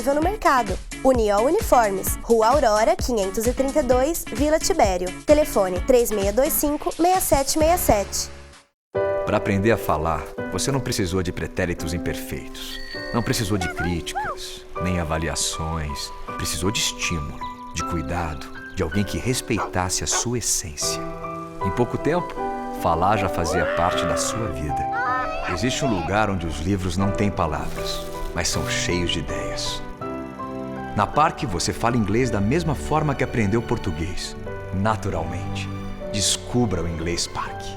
no mercado. Uniol Uniformes, Rua Aurora, 532, Vila Tibério. Telefone 3625-6767. Para aprender a falar, você não precisou de pretéritos imperfeitos. Não precisou de críticas, nem avaliações. Precisou de estímulo, de cuidado, de alguém que respeitasse a sua essência. Em pouco tempo, falar já fazia parte da sua vida. Existe um lugar onde os livros não têm palavras, mas são cheios de ideias. Na Parque, você fala inglês da mesma forma que aprendeu português, naturalmente. Descubra o Inglês Parque.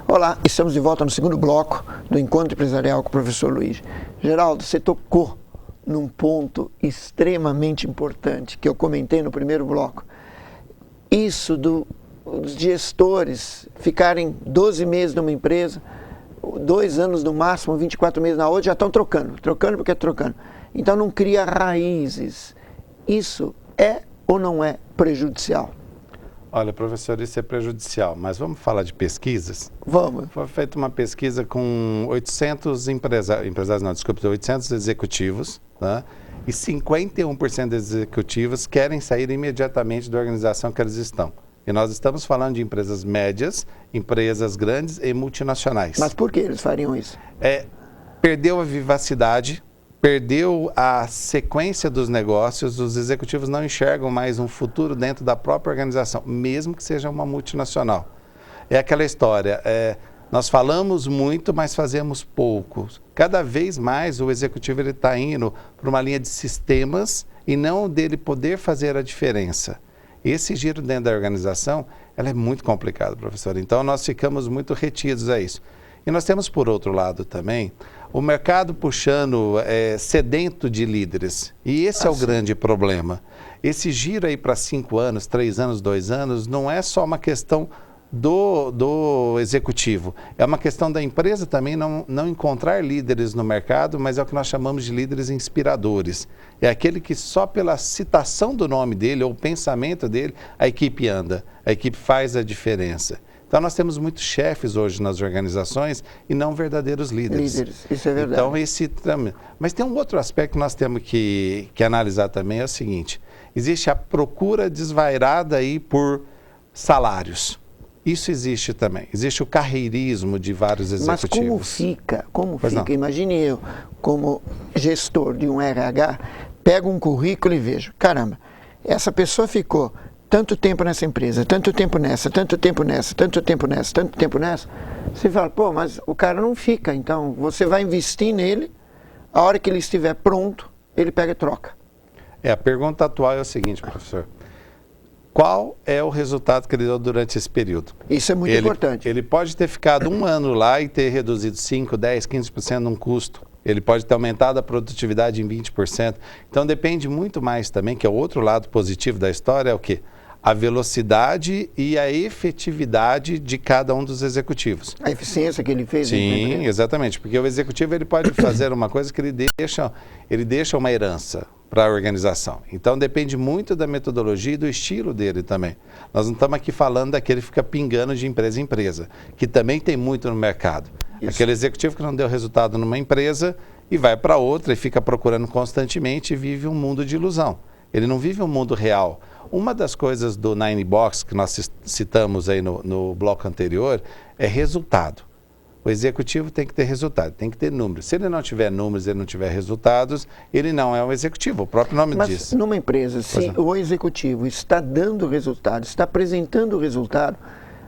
Olá, estamos de volta no segundo bloco do Encontro Empresarial com o professor Luiz. Geraldo, você tocou num ponto extremamente importante que eu comentei no primeiro bloco. Isso dos gestores ficarem 12 meses numa empresa, 2 anos no máximo, 24 meses na outra, já estão trocando porque é trocando. Então não cria raízes. Isso é ou não é prejudicial? Olha, professor, isso é prejudicial, mas vamos falar de pesquisas? Vamos. Foi feita uma pesquisa com 800 800 executivos, tá? E 51% dos executivos querem sair imediatamente da organização que eles estão. E nós estamos falando de empresas médias, empresas grandes e multinacionais. Mas por que eles fariam isso? Perdeu a vivacidade, perdeu a sequência dos negócios, os executivos não enxergam mais um futuro dentro da própria organização, mesmo que seja uma multinacional. É aquela história, nós falamos muito, mas fazemos pouco. Cada vez mais o executivo está indo para uma linha de sistemas e não dele poder fazer a diferença. Esse giro dentro da organização, ela é muito complicado, professor. Então, nós ficamos muito retidos a isso. E nós temos, por outro lado, também, o mercado puxando, sedento de líderes. E esse é o grande problema. Esse giro aí para 5 anos, 3 anos, 2 anos, não é só uma questão do executivo. É uma questão da empresa também não encontrar líderes no mercado, mas é o que nós chamamos de líderes inspiradores. É aquele que só pela citação do nome dele ou o pensamento dele, a equipe anda, a equipe faz a diferença. Então nós temos muitos chefes hoje nas organizações e não verdadeiros líderes. Isso é verdade. Então mas tem um outro aspecto que nós temos que analisar também, é o seguinte: existe a procura desvairada aí por salários. Isso existe também. Existe o carreirismo de vários executivos. Mas como fica? Imagine eu, como gestor de um RH, pego um currículo e vejo, caramba, essa pessoa ficou tanto tempo nessa empresa, tanto tempo nessa, tanto tempo nessa, tanto tempo nessa, tanto tempo nessa. Você fala, pô, mas o cara não fica. Então, você vai investir nele, a hora que ele estiver pronto, ele pega e troca. A pergunta atual é o seguinte, professor. Qual é o resultado que ele deu durante esse período? Isso é muito importante. Ele pode ter ficado 1 ano lá e ter reduzido 5%, 10%, 15% num custo. Ele pode ter aumentado a produtividade em 20%. Então depende muito mais também, que é o outro lado positivo da história, é o quê? A velocidade e a efetividade de cada um dos executivos. A eficiência que ele fez. Sim, exatamente. Porque o executivo ele pode fazer uma coisa que ele deixa uma herança para a organização. Então depende muito da metodologia e do estilo dele também. Nós não estamos aqui falando daquele que fica pingando de empresa em empresa, que também tem muito no mercado. Isso. Aquele executivo que não deu resultado numa empresa e vai para outra e fica procurando constantemente e vive um mundo de ilusão. Ele não vive um mundo real. Uma das coisas do Nine Box que nós citamos aí no bloco anterior é resultado. O executivo tem que ter resultado, tem que ter números. Se ele não tiver números, ele não tiver resultados, ele não é um executivo, o próprio nome diz. Mas numa empresa, se o executivo está dando resultado, está apresentando resultado,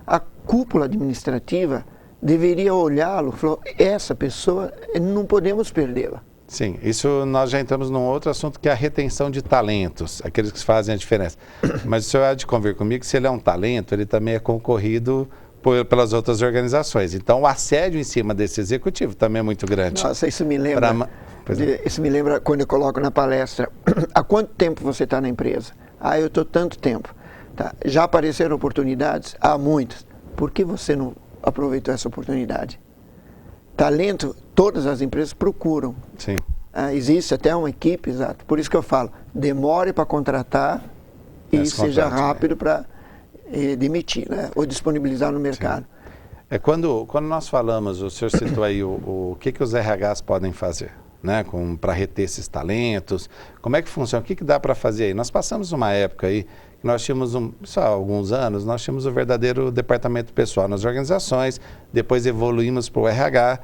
a cúpula administrativa deveria olhá-lo e falar, essa pessoa, não podemos perdê-la. Sim, isso nós já entramos num outro assunto que é a retenção de talentos, aqueles que fazem a diferença. Mas o senhor há de convir comigo que se ele é um talento, ele também é concorrido pelas outras organizações. Então, o assédio em cima desse executivo também é muito grande. Nossa, isso me lembra quando eu coloco na palestra, há quanto tempo você está na empresa? Eu estou tanto tempo. Tá. Já apareceram oportunidades? Há muitas. Por que você não aproveitou essa oportunidade? Talento, todas as empresas procuram. Sim. Existe até uma equipe, exato. Por isso que eu falo, demore para contratar e seja rápido para demitir, né? Ou disponibilizar no mercado. Quando nós falamos, o senhor citou aí o que os RHs podem fazer, né, para reter esses talentos, como é que funciona, o que dá para fazer aí? Nós passamos uma época aí, que nós tínhamos, só há alguns anos, nós tínhamos o verdadeiro departamento pessoal nas organizações, depois evoluímos para o RH,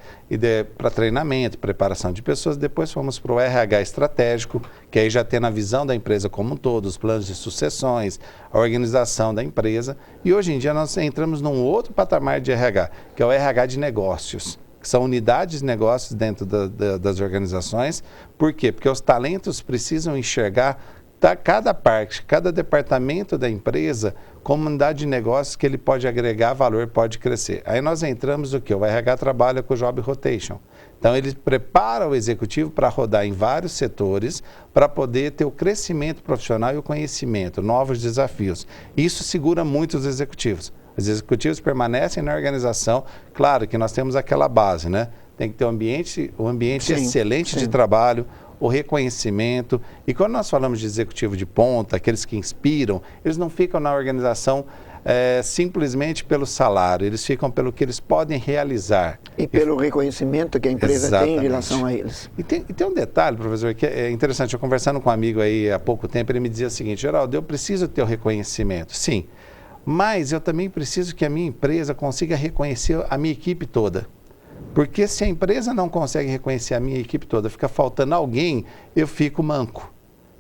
para treinamento, preparação de pessoas, depois fomos para o RH estratégico, que aí já tem a visão da empresa como um todo, os planos de sucessões, a organização da empresa, e hoje em dia nós entramos num outro patamar de RH, que é o RH de negócios, que são unidades de negócios dentro das organizações. Por quê? Porque os talentos precisam enxergar cada parte, cada departamento da empresa como unidade de negócios que ele pode agregar valor, pode crescer. Aí nós entramos o quê? O RH trabalha com o Job Rotation. Então ele prepara o executivo para rodar em vários setores para poder ter o crescimento profissional e o conhecimento, novos desafios. Isso segura muito os executivos. Os executivos permanecem na organização. Claro que nós temos aquela base, né? Tem que ter um ambiente excelente de trabalho, o reconhecimento. E quando nós falamos de executivo de ponta, aqueles que inspiram, eles não ficam na organização simplesmente pelo salário, eles ficam pelo que eles podem realizar. E pelo reconhecimento que a empresa tem em relação a eles. E tem um detalhe, professor, que é interessante. Eu conversando com um amigo aí há pouco tempo, ele me dizia o seguinte: Geraldo, eu preciso ter o reconhecimento. Sim, mas eu também preciso que a minha empresa consiga reconhecer a minha equipe toda. Porque se a empresa não consegue reconhecer a minha equipe toda, fica faltando alguém, eu fico manco.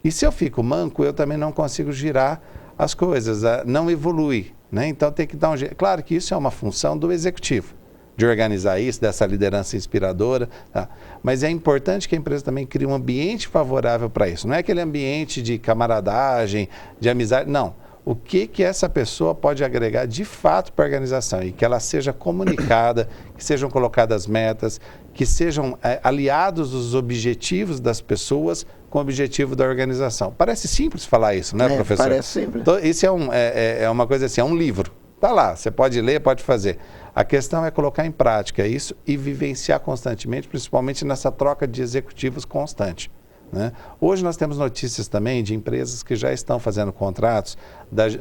E se eu fico manco, eu também não consigo girar as coisas, não evolui, né? Então tem que dar um jeito. Claro que isso é uma função do executivo, de organizar isso, dessa liderança inspiradora, tá? Mas é importante que a empresa também crie um ambiente favorável para isso. Não é aquele ambiente de camaradagem, de amizade, não. O que essa pessoa pode agregar de fato para a organização e que ela seja comunicada, que sejam colocadas metas, que sejam aliados os objetivos das pessoas com o objetivo da organização. Parece simples falar isso, né, professor? Parece simples. Então, isso é uma coisa assim, é um livro. Está lá, você pode ler, pode fazer. A questão é colocar em prática isso e vivenciar constantemente, principalmente nessa troca de executivos constante, né? Hoje nós temos notícias também de empresas que já estão fazendo contratos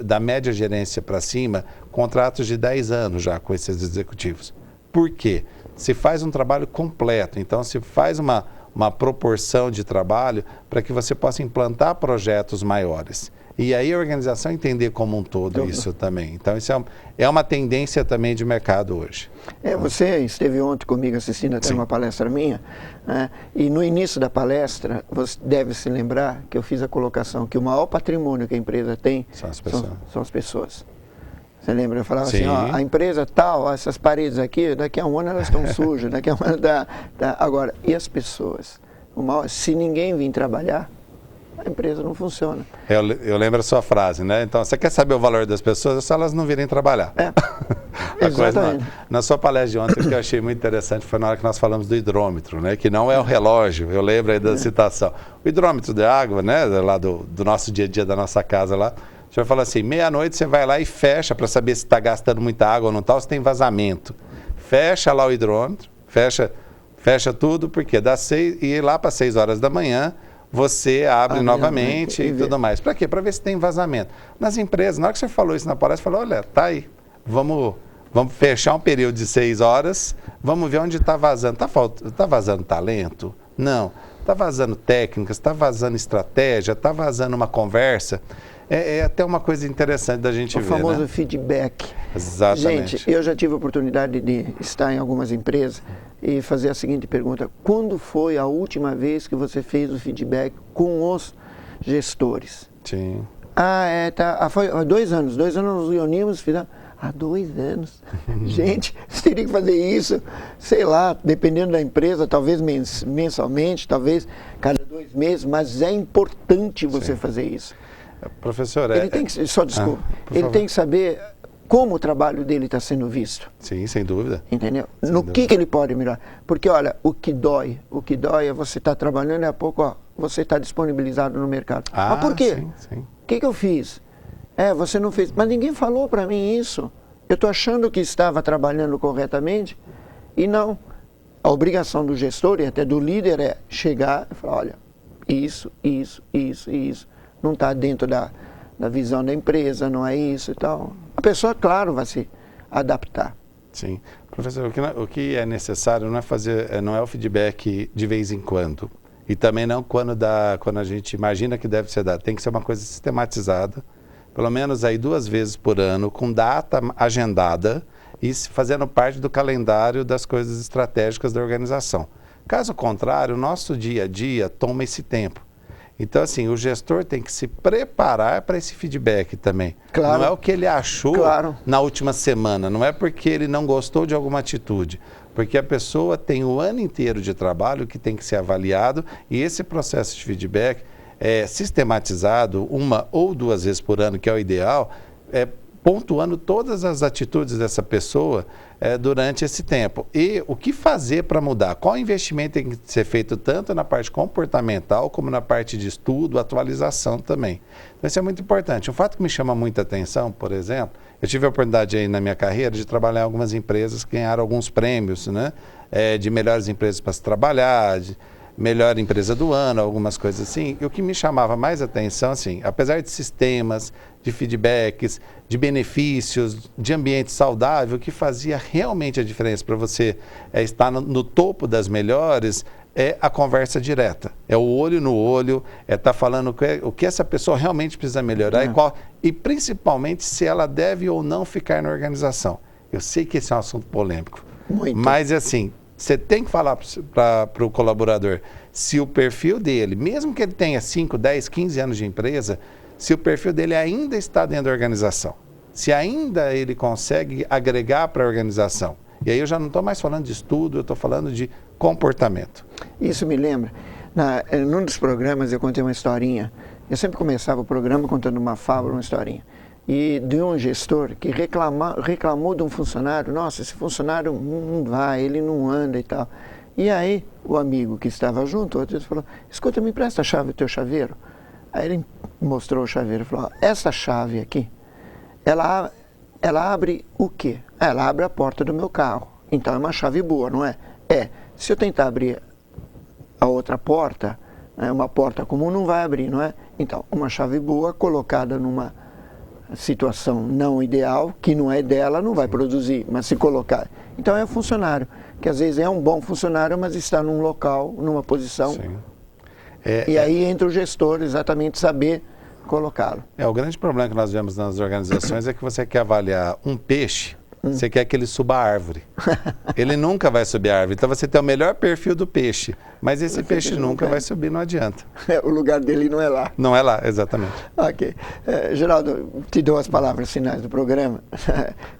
da média gerência para cima, contratos de 10 anos já com esses executivos. Por quê? Se faz um trabalho completo, então se faz uma proporção de trabalho para que você possa implantar projetos maiores. E aí a organização entender como um todo isso também. Então isso é uma tendência também de mercado hoje. Você esteve ontem comigo assistindo até uma palestra minha, né? E no início da palestra, você deve se lembrar que eu fiz a colocação que o maior patrimônio que a empresa tem são as pessoas. Você lembra? Eu falava assim, ó, a empresa tal, essas paredes aqui, daqui a um ano elas estão sujas, daqui a um ano Agora, e as pessoas? Se ninguém vir trabalhar, a empresa não funciona. Eu lembro a sua frase, né? Então, você quer saber o valor das pessoas, é só elas não virem trabalhar. Exatamente. Na sua palestra de ontem, o que eu achei muito interessante foi na hora que nós falamos do hidrômetro, né? Que não é o relógio, eu lembro aí da citação. O hidrômetro de água, né? Lá do nosso dia a dia, da nossa casa lá. O senhor fala assim, meia-noite você vai lá e fecha para saber se está gastando muita água ou não está, ou se tem vazamento. Fecha lá o hidrômetro, fecha tudo, porque dá 6, e lá para 6 horas da manhã, você abre novamente e tudo mais. Para quê? Para ver se tem vazamento. Nas empresas, na hora que você falou isso na palestra, você falou, olha, tá aí, vamos fechar um período de 6 horas, vamos ver onde está vazando. Está vazando talento? Não. Está vazando técnicas, está vazando estratégia, está vazando uma conversa. É até uma coisa interessante da gente ver, o famoso, né? Feedback. Exatamente. Gente, eu já tive a oportunidade de estar em algumas empresas e fazer a seguinte pergunta: quando foi a última vez que você fez o feedback com os gestores? Sim. Foi há 2 anos. 2 anos nos reunimos, fizemos. Há 2 anos. Gente, você teria que fazer isso, sei lá, dependendo da empresa, talvez mensalmente, talvez cada 2 meses, mas é importante você fazer isso. Professor, ele tem que, ele tem que saber como o trabalho dele está sendo visto. Sim, sem dúvida. Entendeu? Que ele pode melhorar. Porque, olha, o que dói é você estar trabalhando e a pouco você está disponibilizado no mercado. Mas por quê? Sim, sim. O que eu fiz? Você não fez. Mas ninguém falou para mim isso. Eu estou achando que estava trabalhando corretamente e não. A obrigação do gestor e até do líder é chegar e falar, olha, isso. Não está dentro da visão da empresa, não é isso e tal. A pessoa, claro, vai se adaptar. Sim. Professor, o que é necessário não é o feedback de vez em quando. E também não quando a gente imagina que deve ser dado. Tem que ser uma coisa sistematizada, pelo menos aí 2 vezes por ano, com data agendada e fazendo parte do calendário das coisas estratégicas da organização. Caso contrário, o nosso dia a dia toma esse tempo. Então, assim, o gestor tem que se preparar para esse feedback também. Claro. Não é o que ele achou na última semana, não é porque ele não gostou de alguma atitude, porque a pessoa tem o ano inteiro de trabalho que tem que ser avaliado e esse processo de feedback é sistematizado 1 ou 2 vezes por ano, que é o ideal, pontuando todas as atitudes dessa pessoa durante esse tempo. E o que fazer para mudar? Qual investimento tem que ser feito tanto na parte comportamental como na parte de estudo, atualização também. Então isso é muito importante. Um fato que me chama muita atenção, por exemplo, eu tive a oportunidade aí na minha carreira de trabalhar em algumas empresas que ganharam alguns prêmios, né? De melhores empresas para se trabalhar, de melhor empresa do ano, algumas coisas assim. E o que me chamava mais atenção, assim, apesar de sistemas, de feedbacks, de benefícios, de ambiente saudável, o que fazia realmente a diferença para você estar no topo das melhores é a conversa direta. É o olho no olho, é estar falando o que essa pessoa realmente precisa melhorar e principalmente se ela deve ou não ficar na organização. Eu sei que esse é um assunto polêmico, mas assim, você tem que falar para o colaborador se o perfil dele, mesmo que ele tenha 5, 10, 15 anos de empresa, se o perfil dele ainda está dentro da organização, se ainda ele consegue agregar para a organização. E aí eu já não estou mais falando de estudo, eu estou falando de comportamento. Isso me lembra, num dos programas eu contei uma historinha, eu sempre começava o programa contando uma fábula, uma historinha. E de um gestor que reclamou de um funcionário, nossa, esse funcionário não vai, ele não anda e tal. E aí o amigo que estava junto, outro dia falou, escuta, me empresta a chave do teu chaveiro. Aí ele mostrou o chaveiro e falou, essa chave aqui, ela abre o quê? Ela abre a porta do meu carro. Então é uma chave boa, não é? Se eu tentar abrir a outra porta, uma porta comum não vai abrir, não é? Então, uma chave boa colocada numa situação não ideal, que não é dela, não vai produzir, mas se colocar. Então é um funcionário, que às vezes é um bom funcionário, mas está num local, numa posição. Sim. E aí entra o gestor exatamente saber colocá-lo. O grande problema que nós vemos nas organizações é que você quer avaliar um peixe, você quer que ele suba a árvore. Ele nunca vai subir a árvore. Então você tem o melhor perfil do peixe, mas esse peixe nunca vai subir, não adianta. O lugar dele não é lá. Não é lá, exatamente. Ok. Geraldo, te dou as palavras finais do programa.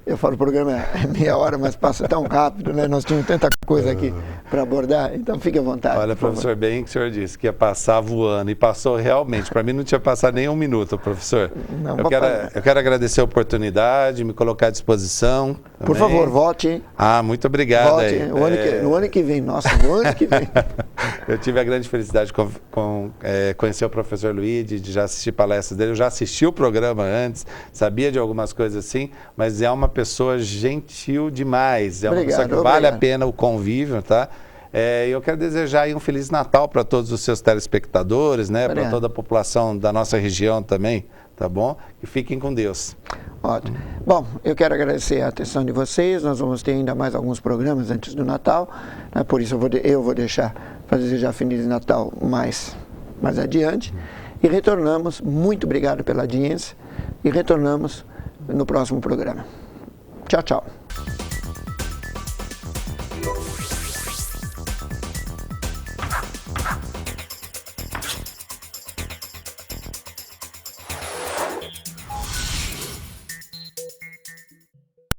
Eu falo, o programa é meia hora, mas passa tão rápido, né? Nós tínhamos tanta coisa aqui para abordar, então fique à vontade. Olha, professor, bem que o senhor disse que ia passar voando, e passou realmente. Para mim não tinha passado nem 1 minuto, professor. Não, eu quero agradecer a oportunidade, me colocar à disposição. Por favor, volte. Muito obrigado. Volte no ano que vem, nossa, no ano que vem. Eu tive a grande felicidade de conhecer o professor Luiz, de já assistir palestras dele. Eu já assisti o programa antes, sabia de algumas coisas assim, mas é uma pessoa gentil demais. É uma pessoa que vale a pena o convívio, tá? Eu quero desejar aí um Feliz Natal para todos os seus telespectadores, né? Para toda a população da nossa região também, tá bom? E fiquem com Deus. Ótimo. Bom, eu quero agradecer a atenção de vocês. Nós vamos ter ainda mais alguns programas antes do Natal, né? Por isso eu vou deixar para desejar Feliz Natal mais adiante. E retornamos, muito obrigado pela audiência, e retornamos no próximo programa. Tchau, tchau.